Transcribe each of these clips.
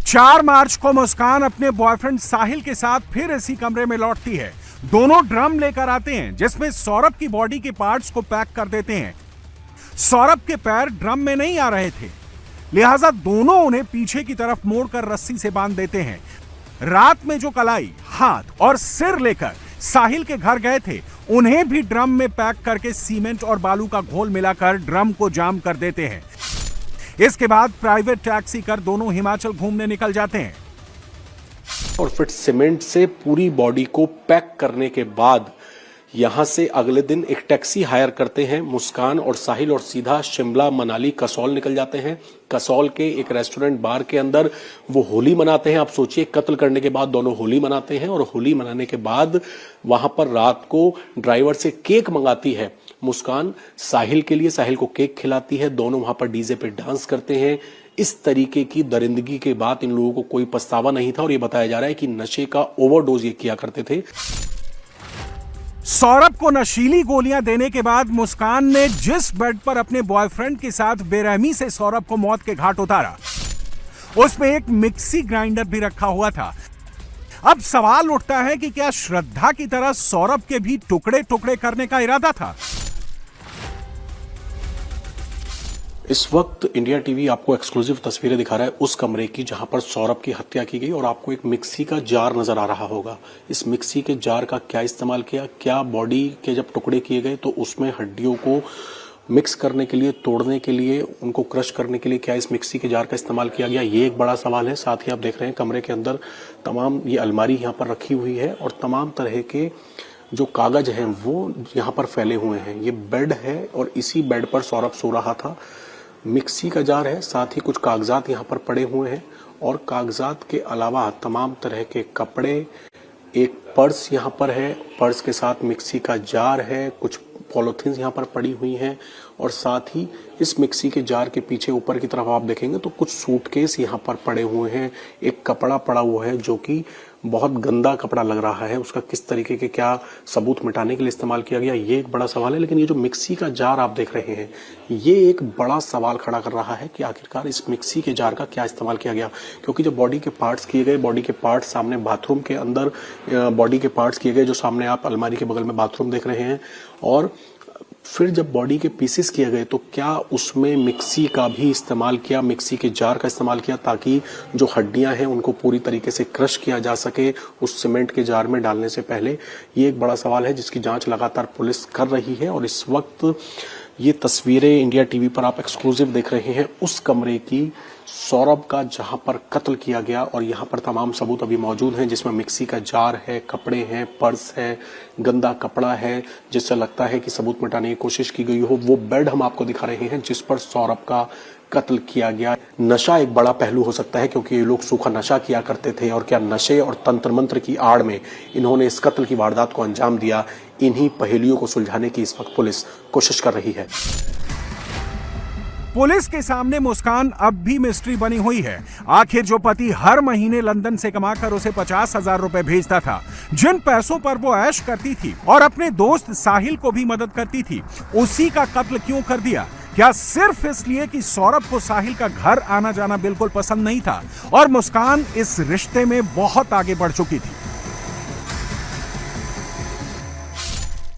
4 मार्च को मुस्कान अपने बॉयफ्रेंड साहिल के साथ फिर इसी कमरे में लौटती है। दोनों ड्रम लेकर आते हैं जिसमें सौरभ की बॉडी के पार्ट्स को पैक कर देते हैं। सौरभ के पैर ड्रम में नहीं आ रहे थे, लिहाजा दोनों उन्हें पीछे की तरफ मोड़कर रस्सी से बांध देते हैं। रात में जो कलाई, हाथ और सिर लेकर साहिल के घर गए थे, उन्हें भी ड्रम में पैक करके सीमेंट और बालू का घोल मिलाकर ड्रम को जाम कर देते हैं। इसके बाद प्राइवेट टैक्सी कर दोनों हिमाचल घूमने निकल जाते हैं। और फिर सीमेंट से पूरी बॉडी को पैक करने के बाद यहां से अगले दिन एक टैक्सी हायर करते हैं मुस्कान और साहिल और सीधा शिमला, मनाली, कसौल निकल जाते हैं। कसौल के एक रेस्टोरेंट बार के अंदर वो होली मनाते हैं। आप सोचिए, कत्ल करने के बाद दोनों होली मनाते हैं और होली मनाने के बाद वहां पर रात को ड्राइवर से केक मंगाती है मुस्कान साहिल के लिए, साहिल को केक खिलाती है। दोनों वहां पर डीजे पे डांस करते हैं। इस तरीके की दरिंदगी के बाद इन लोगों को कोई पछतावा नहीं था और ये बताया जा रहा है कि नशे का ओवरडोज ये किया करते थे। सौरभ को नशीली गोलियां देने के बाद मुस्कान ने जिस बेड पर अपने बॉयफ्रेंड के साथ बेरहमी से सौरभ को मौत के घाट उतारा, उसमें एक मिक्सी ग्राइंडर भी रखा हुआ था। अब सवाल उठता है कि क्या श्रद्धा की तरह सौरभ के भी टुकड़े टुकड़े करने का इरादा था? इस वक्त इंडिया टीवी आपको एक्सक्लूसिव तस्वीरें दिखा रहा है उस कमरे की जहां पर सौरभ की हत्या की गई और आपको एक मिक्सी का जार नजर आ रहा होगा। इस मिक्सी के जार का क्या इस्तेमाल किया, क्या बॉडी के जब टुकड़े किए गए तो उसमें हड्डियों को मिक्स करने के लिए, तोड़ने के लिए, उनको क्रश करने के लिए क्या इस मिक्सी के जार का इस्तेमाल किया गया, ये एक बड़ा सवाल है। साथ ही आप देख रहे हैं कमरे के अंदर तमाम ये अलमारी यहाँ पर रखी हुई है और तमाम तरह के जो कागज हैं वो यहाँ पर फैले हुए हैं। ये बेड है और इसी बेड पर सौरभ सो रहा था। मिक्सी का जार है, साथ ही कुछ कागजात यहाँ पर पड़े हुए हैं और कागजात के अलावा तमाम तरह के कपड़े, एक पर्स यहाँ पर है, पर्स के साथ मिक्सी का जार है, कुछ पॉलिथीन्स यहाँ पर पड़ी हुई हैं और साथ ही इस मिक्सी के जार के पीछे ऊपर की तरफ आप देखेंगे तो कुछ सूटकेस यहाँ पर पड़े हुए हैं। एक कपड़ा पड़ा हुआ है जो कि बहुत गंदा कपड़ा लग रहा है। उसका किस तरीके के क्या सबूत मिटाने के लिए इस्तेमाल किया गया, ये एक बड़ा सवाल है। लेकिन ये जो मिक्सी का जार आप देख रहे हैं, ये एक बड़ा सवाल खड़ा कर रहा है कि आखिरकार इस मिक्सी के जार का क्या इस्तेमाल किया गया। क्योंकि जब बॉडी के पार्ट्स किए गए, बॉडी के पार्ट्स सामने बाथरूम के अंदर बॉडी के पार्ट्स किए गए, जो सामने आप अलमारी के बगल में बाथरूम देख रहे हैं, और फिर जब बॉडी के पीसेस किए गए तो क्या उसमें मिक्सी का भी इस्तेमाल किया, मिक्सी के जार का इस्तेमाल किया ताकि जो हड्डियां हैं उनको पूरी तरीके से क्रश किया जा सके उस सीमेंट के जार में डालने से पहले। ये एक बड़ा सवाल है जिसकी जांच लगातार पुलिस कर रही है। और इस वक्त ये तस्वीरें इंडिया टीवी पर आप एक्सक्लूसिव देख रहे हैं उस कमरे की, सौरभ का, जहां पर कत्ल किया गया। और यहां पर तमाम सबूत अभी मौजूद हैं जिसमें मिक्सी का जार है, कपड़े हैं, पर्स है, गंदा कपड़ा है जिससे लगता है कि सबूत मिटाने की कोशिश की गई हो। वो बेड हम आपको दिखा रहे हैं जिस पर सौरभ का कत्ल किया गया। नशा एक बड़ा पहलू हो सकता है क्योंकि ये लोग सूखा नशा किया करते थे और क्या नशे और तंत्र मंत्र की आड़ में इन्होंने इस कत्ल की वारदात को अंजाम दिया। इन्हीं पहेलियों को सुलझाने की इस वक्त पुलिस कोशिश कर रही है। पुलिस के सामने मुस्कान अब भी मिस्ट्री बनी हुई है। आखिर जो पति हर महीने लंदन से कमाकर उसे 50,000 रुपए भेजता था, जिन पैसों पर वो ऐश करती थी और अपने दोस्त साहिल को भी मदद करती थी, उसी का कत्ल क्यों कर दिया? क्या सिर्फ इसलिए कि सौरभ को साहिल का घर आना जाना बिल्कुल पसंद नहीं था और मुस्कान इस रिश्ते में बहुत आगे बढ़ चुकी थी?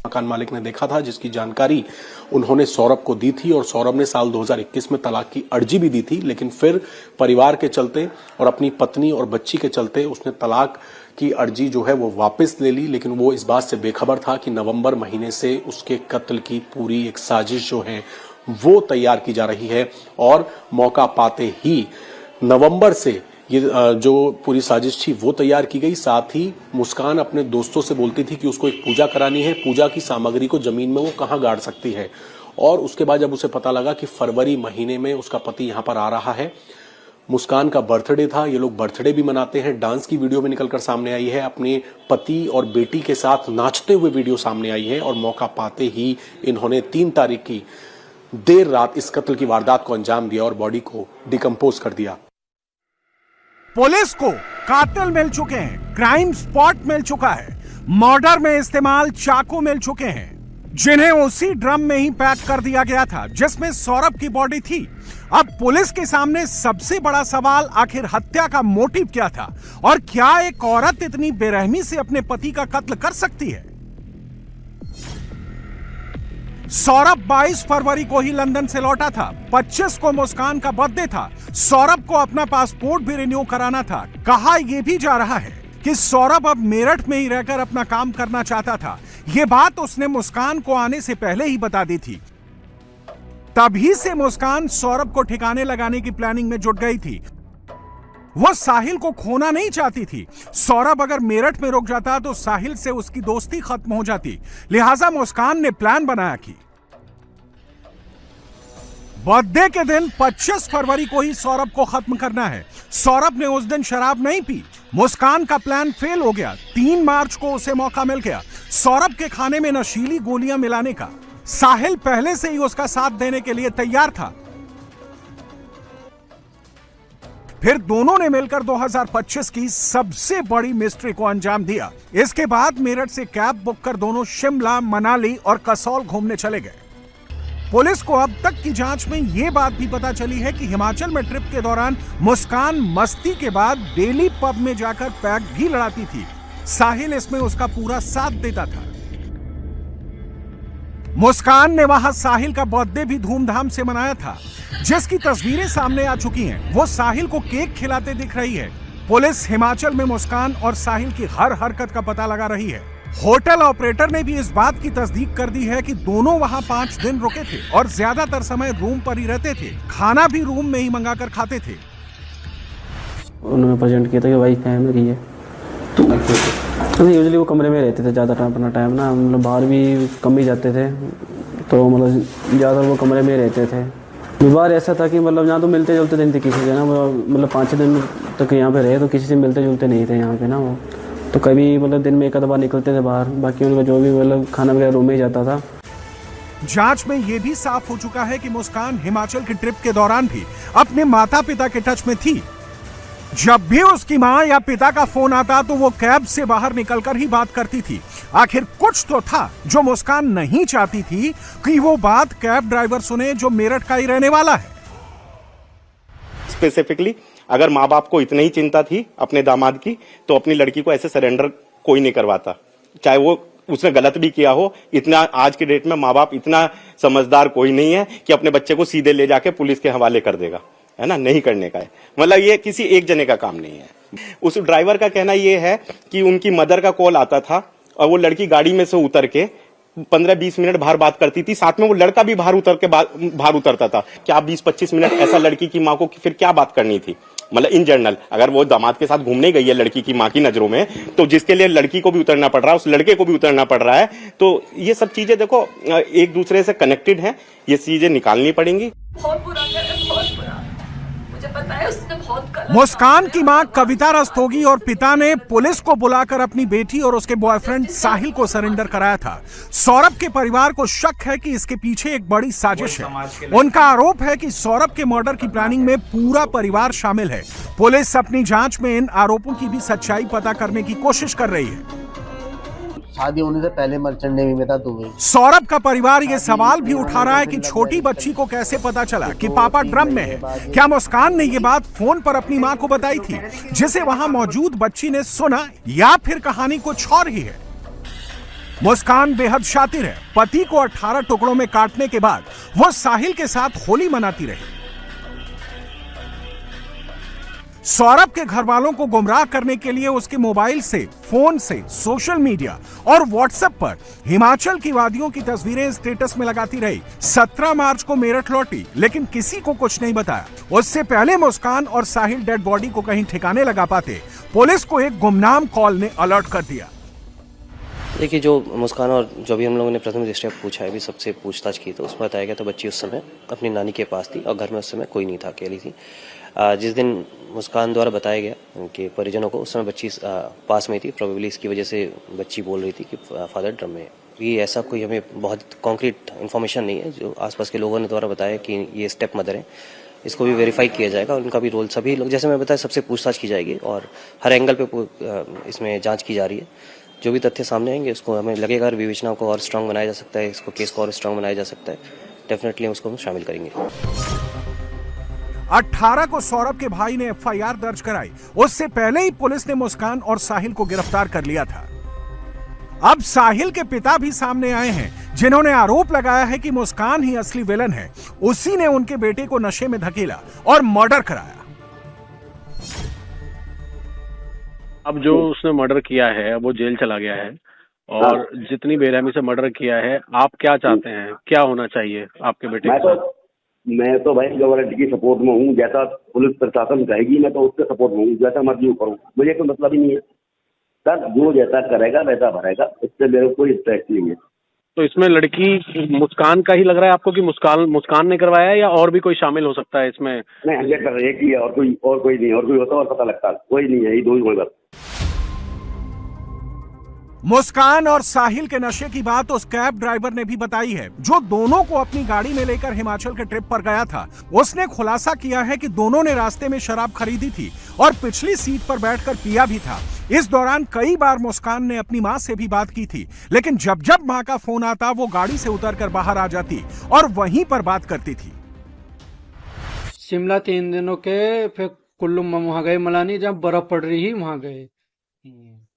मकान मालिक ने देखा था जिसकी जानकारी उन्होंने सौरभ को दी थी और सौरभ ने साल 2021 में तलाक की अर्जी भी दी थी। लेकिन फिर परिवार के चलते और अपनी पत्नी और बच्ची के चलते उसने तलाक की अर्जी जो है वो वापस ले ली। लेकिन वो इस बात से बेखबर था कि नवंबर महीने से उसके कत्ल की पूरी एक साजिश जो है वो तैयार की जा रही है और मौका पाते ही नवंबर से ये जो पूरी साजिश थी वो तैयार की गई। साथ ही मुस्कान अपने दोस्तों से बोलती थी कि उसको एक पूजा करानी है, पूजा की सामग्री को जमीन में वो कहाँ गाड़ सकती है। और उसके बाद जब उसे पता लगा कि फरवरी महीने में उसका पति यहाँ पर आ रहा है, मुस्कान का बर्थडे था, ये लोग बर्थडे भी मनाते हैं, डांस की वीडियो भी निकलकर सामने आई है, अपने पति और बेटी के साथ नाचते हुए वीडियो सामने आई है। और मौका पाते ही इन्होंने 3 तारीख की देर रात इस कत्ल की वारदात को अंजाम दिया और बॉडी को डिकम्पोज कर दिया। पुलिस को कातिल मिल चुके हैं, क्राइम स्पॉट मिल चुका है, मर्डर में इस्तेमाल चाकू मिल चुके हैं जिन्हें उसी ड्रम में ही पैक कर दिया गया था जिसमें सौरभ की बॉडी थी। अब पुलिस के सामने सबसे बड़ा सवाल, आखिर हत्या का मोटिव क्या था और क्या एक औरत इतनी बेरहमी से अपने पति का कत्ल कर सकती है? सौरभ 22 फरवरी को ही लंदन से लौटा था। 25 को मुस्कान का बर्थडे था। सौरभ को अपना पासपोर्ट भी रिन्यू कराना था। कहा यह भी जा रहा है कि सौरभ अब मेरठ में ही रहकर अपना काम करना चाहता था। यह बात उसने मुस्कान को आने से पहले ही बता दी थी। तभी से मुस्कान सौरभ को ठिकाने लगाने की प्लानिंग में जुट गई थी। वो साहिल को खोना नहीं चाहती थी। सौरभ अगर मेरठ में रुक जाता तो साहिल से उसकी दोस्ती खत्म हो जाती। लिहाजा मुस्कान ने प्लान बनाया कि बर्थडे के दिन 25 फरवरी को ही सौरभ को खत्म करना है। सौरभ ने उस दिन शराब नहीं पी। मुस्कान का प्लान फेल हो गया। 3 मार्च को उसे मौका मिल गया सौरभ के खाने में नशीली गोलियां मिलाने का। साहिल पहले से ही उसका साथ देने के लिए तैयार था। फिर दोनों ने मिलकर 2025 की सबसे बड़ी मिस्ट्री को अंजाम दिया। इसके बाद मेरठ से कैब बुक कर दोनों शिमला, मनाली और कसौल घूमने चले गए। पुलिस को अब तक की जांच में यह बात भी पता चली है कि हिमाचल में ट्रिप के दौरान मुस्कान मस्ती के बाद डेली पब में जाकर पैक भी लड़ाती थी। साहिल इसमें उसका पूरा साथ देता था। मुस्कान ने वहां साहिल का बर्थडे भी धूमधाम से मनाया था, जिसकी तस्वीरें सामने आ चुकी हैं। वो साहिल को केक खिलाते दिख रही है। पुलिस हिमाचल में मुस्कान और साहिल की हर हरकत का पता लगा रही है। होटल ऑपरेटर ने भी इस बात की तस्दीक कर दी है कि दोनों वहां 5 दिन रुके थे और ज्यादातर समय रूम पर ही रहते थे। खाना भी रूम में ही मंगाकर खाते थे। उन्होंने प्रेजेंट किया था कि वाइफ है मेरी है, तो यूजुअली वो कमरे में रहते थे ज़्यादा अपना टाइम ना, मतलब बाहर भी कम ही जाते थे, तो मतलब ज़्यादा वो कमरे में रहते थे। व्यवहार ऐसा था कि मतलब यहाँ तो मिलते जुलते नहीं थे किसी से ना, मतलब 5-6 दिन तक यहाँ पे रहे तो किसी से मिलते जुलते नहीं थे यहाँ पे ना। वो तो कभी मतलब दिन में एक आधा बार निकलते थे बाहर, बाकी उनका जो भी मतलब खाना वगैरह रूम में ही जाता था। जांच में यह भी साफ हो चुका है कि मुस्कान हिमाचल की ट्रिप के दौरान भी अपने माता पिता के टच में थी। जब भी उसकी मां या पिता का फोन आता तो वो कैब से बाहर निकलकर ही बात करती थी। आखिर कुछ तो था जो मुस्कान नहीं चाहती थी कि वो बात कैब ड्राइवर सुने, जो मेरठ का ही रहने वाला है। स्पेसिफिकली अगर माँ बाप को इतनी ही चिंता थी अपने दामाद की, तो अपनी लड़की को ऐसे सरेंडर कोई नहीं करवाता, चाहे वो उसने गलत भी किया हो। इतना आज के डेट में माँ बाप इतना समझदार कोई नहीं है कि अपने बच्चे को सीधे ले जाके पुलिस के हवाले कर देगा, है ना। नहीं करने का है, मतलब ये किसी एक जने का काम नहीं है। उस ड्राइवर का कहना ये है कि उनकी मदर का कॉल आता था और वो लड़की गाड़ी में से उतर के 15-20 मिनट बाहर बात करती थी, साथ में वो लड़का भी बाहर उतरता था। क्या 20-25 मिनट ऐसा लड़की की माँ को फिर क्या बात करनी थी? मतलब इन जनरल अगर वो दामाद के साथ घूमने गई है लड़की की माँ की नजरों में, तो जिसके लिए लड़की को भी उतरना पड़ रहा है, उस लड़के को भी उतरना पड़ रहा है। तो ये सब चीजें देखो एक दूसरे से कनेक्टेड हैं, ये चीजें निकालनी पड़ेंगी। बहुत बुरा करे, बहुत बुरा। मुझे पता है उसने बहुत गलत। मुस्कान की मां कविता रस्तोगी और पिता ने पुलिस को बुलाकर अपनी बेटी और उसके बॉयफ्रेंड साहिल को सरेंडर कराया था। सौरभ के परिवार को शक है कि इसके पीछे एक बड़ी साजिश है। उनका आरोप है कि सौरभ के मर्डर की प्लानिंग में पूरा परिवार शामिल है। पुलिस अपनी जांच में इन आरोपों की भी सच्चाई पता करने की कोशिश कर रही है। शादी होने से पहले मर्चेंट नेवी में था दुबई। सौरभ का परिवार ये सवाल भी उठा रहा है कि छोटी बच्ची को कैसे पता चला कि पापा ड्रम में है। क्या मुस्कान ने ये बात फोन पर अपनी मां को बताई थी, जिसे वहां मौजूद बच्ची ने सुना, या फिर कहानी कुछ और ही है? मुस्कान बेहद शातिर है। पति को 18 टुकड़ों में काटने के बाद वो साहिल के साथ होली मनाती रही। सौरभ के घर वालों को गुमराह करने के लिए उसके मोबाइल से, फोन से, सोशल मीडिया और व्हाट्सएप पर हिमाचल की वादियों की तस्वीरें स्टेटस में लगाती रही। 17 मार्च को मेरठ लौटी, लेकिन किसी को कुछ नहीं बताया। उससे पहले मुस्कान और साहिल डेड बॉडी को कहीं ठिकाने लगा पाते, पुलिस को एक गुमनाम कॉल ने अलर्ट कर दिया। देखिए, जो मुस्कान और जो भी हम लोगों ने प्रथम दृष्टया पूछा है, भी सबसे पूछताछ की, तो उसमें बताया गया तो बच्ची उस समय अपनी नानी के पास थी और घर में उस समय कोई नहीं था, अकेली थी। जिस दिन मुस्कान द्वारा बताया गया उनके परिजनों को, उस समय बच्ची पास में थी। प्रोबेबली इसकी वजह से बच्ची बोल रही थी कि फादर ड्रम में है। ये ऐसा कोई हमें बहुत कॉन्क्रीट इन्फॉर्मेशन नहीं है। जो आसपास के लोगों ने द्वारा बताया कि ये स्टेप मदर है, इसको भी वेरीफाई किया जाएगा और उनका भी रोल, सभी लोग जैसे मैं बताया, सबसे पूछताछ की जाएगी और हर एंगल पे इसमें जाँच की जा रही है। जो भी तथ्य सामने आएंगे उसको हमें लगेगा विवेचना को और स्ट्रांग बनाया जा सकता है, इसको केस को और स्ट्रांग बनाया जा सकता है, डेफिनेटली उसको हम शामिल करेंगे। 18 को सौरभ के भाई ने एफआईआर दर्ज कराई। उससे पहले ही पुलिस ने मुस्कान और साहिल को गिरफ्तार कर लिया था। अब साहिल के पिता भी सामने आए हैं, जिन्होंने आरोप लगाया है कि मुस्कान ही असली विलन है। उसी ने उनके बेटे को नशे में धकेला और मर्डर कराया। अब जो उसने मर्डर किया है वो जेल चला गया है, और जितनी बेरहमी से मर्डर किया है, आप क्या चाहते हैं, क्या होना चाहिए आपके बेटे के साथ? मैं तो भाई गवर्नमेंट की सपोर्ट में हूँ। जैसा पुलिस प्रशासन कहेगी मैं तो उसके सपोर्ट में हूँ। जैसा मर्जी करूँ, मुझे कोई मतलब ही नहीं है सर। जो जैसा करेगा वैसा भरेगा, इससे मेरे को कोई इंटरेस्ट नहीं है। तो इसमें लड़की मुस्कान का ही लग रहा है आपको कि मुस्कान ने करवाया है, या और भी कोई शामिल हो सकता है इसमें? नहीं, 100% एक ही है, और कोई नहीं। और कोई होता और पता लगता, कोई नहीं है, ये दो ही बस। मुस्कान और साहिल के नशे की बात उस कैब ड्राइवर ने भी बताई है, जो दोनों को अपनी गाड़ी में लेकर हिमाचल के ट्रिप पर गया था। उसने खुलासा किया है कि दोनों ने रास्ते में शराब खरीदी थी और पिछली सीट पर बैठकर पिया भी था। इस दौरान कई बार मुस्कान ने अपनी मां से भी बात की थी, लेकिन जब जब मां का फोन आता वो गाड़ी से उतरकर बाहर आ जाती और वहीं पर बात करती थी। शिमला 3 दिनों के, फिर कुल्लू वहां गए, मलानी जहाँ बर्फ पड़ रही वहां गए,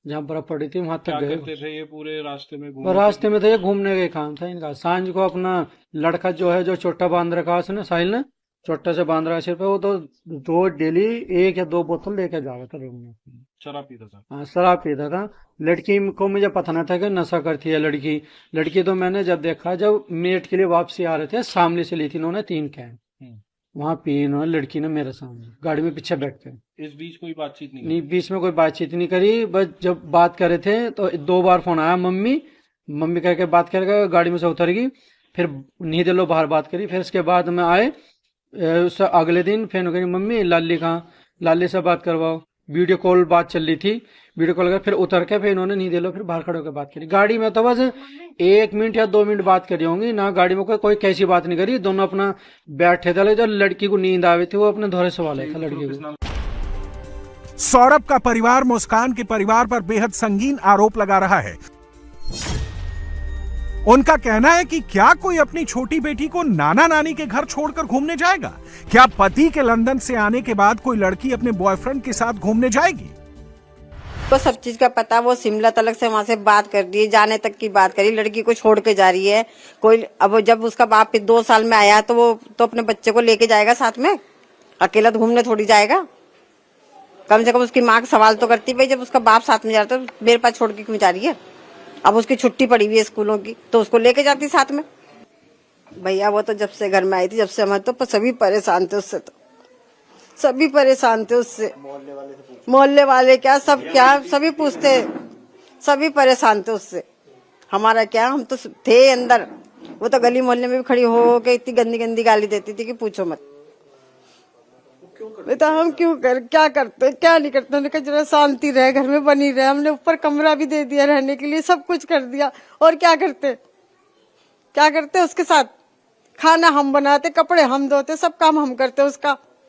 जहाँ बर्फ पड़ी थी वहां तक गए। करते थे ये पूरे रास्ते में? रास्ते में थे, घूमने के काम था इनका। सांझ को अपना लड़का जो है, जो छोटा बांध रखा उसने, साहिल ने छोटा से बांध रखा सिर पे, वो तो रोज डेली 1 या 2 बोतल लेके जा रहा था रूम में। शराब पीता था? हाँ, शराब पीता था। लड़की को मुझे पता नहीं था कि नशा करती है लड़की तो मैंने जब देखा, जब मेट के लिए वापसी आ रहे थे, सामने से ली थी इन्होंने 3 कैन, वहां पी इन्होंने, लड़की ने मेरे सामने गाड़ी में पीछे बैठते। इस बीच कोई बातचीत नहीं, बीच में कोई बातचीत नहीं करी। बस जब बात कर रहे थे तो 2 बार फोन आया, मम्मी कह के बात करके गाड़ी में से उतर गई। फिर नहीं दे लो बाहर बात करी। फिर उसके बाद में आए, उससे अगले दिन फिर कही मम्मी लाली कहाँ, लाली से बात करवाओ। वीडियो कॉल बात चल रही थी, वीडियो कॉल कर, फिर उतर के फिर इन्होंने नहीं दे लो, फिर बाहर खड़े होकर बात करी। गाड़ी में तो बस 1 मिनट या 2 मिनट बात करी होंगी ना, गाड़ी में कोई कैसी बात नहीं करी। दोनों अपना बैठे थे। जब लड़की को नींद आ रही थी, वो अपने धोरे सवाल था लड़की को। सौरभ का परिवार मुस्कान के परिवार पर बेहद संगीन आरोप लगा रहा है। उनका कहना है कि क्या कोई अपनी छोटी बेटी को नाना नानी के घर छोड़कर घूमने जाएगा? क्या पति के लंदन से आने के बाद कोई लड़की अपने बॉयफ्रेंड के साथ घूमने जाएगी? तो सब चीज का पता, वो शिमला तलक से वहां से बात कर दी, जाने तक की बात करी, लड़की को छोड़ के जा रही है कोई। अब जब उसका बाप 2 साल में आया तो वो तो अपने बच्चे को लेके जाएगा साथ में, अकेला तो घूमने थोड़ी जाएगा। कम से कम उसकी माँ का सवाल तो करती, भाई जब उसका बाप साथ में जा रहा तो मेरे पास छोड़ के क्यों जा रही है? अब उसकी छुट्टी पड़ी हुई है स्कूलों की, तो उसको लेके जाती साथ में। भैया वो तो जब से घर में आई थी, जब से हमारे तो सभी परेशान थे उससे, तो सभी परेशान थे उससे। मोहल्ले वाले क्या, सब क्या, सभी पूछते, सभी परेशान थे उससे। हमारा क्या, हम तो थे अंदर। वो तो गली मोहल्ले में भी खड़ी हो के इतनी गंदी गंदी गाली देती थी कि पूछो मत। बेटा हम क्या करते, क्या नहीं करते। हमने कहा जरा शांति रहे, घर में बनी रहे। हमने ऊपर कमरा भी दे दिया रहने के लिए, सब कुछ कर दिया, और क्या करते उसके साथ? खाना हम बनाते, कपड़े हम धोते, सब काम हम करते उसका।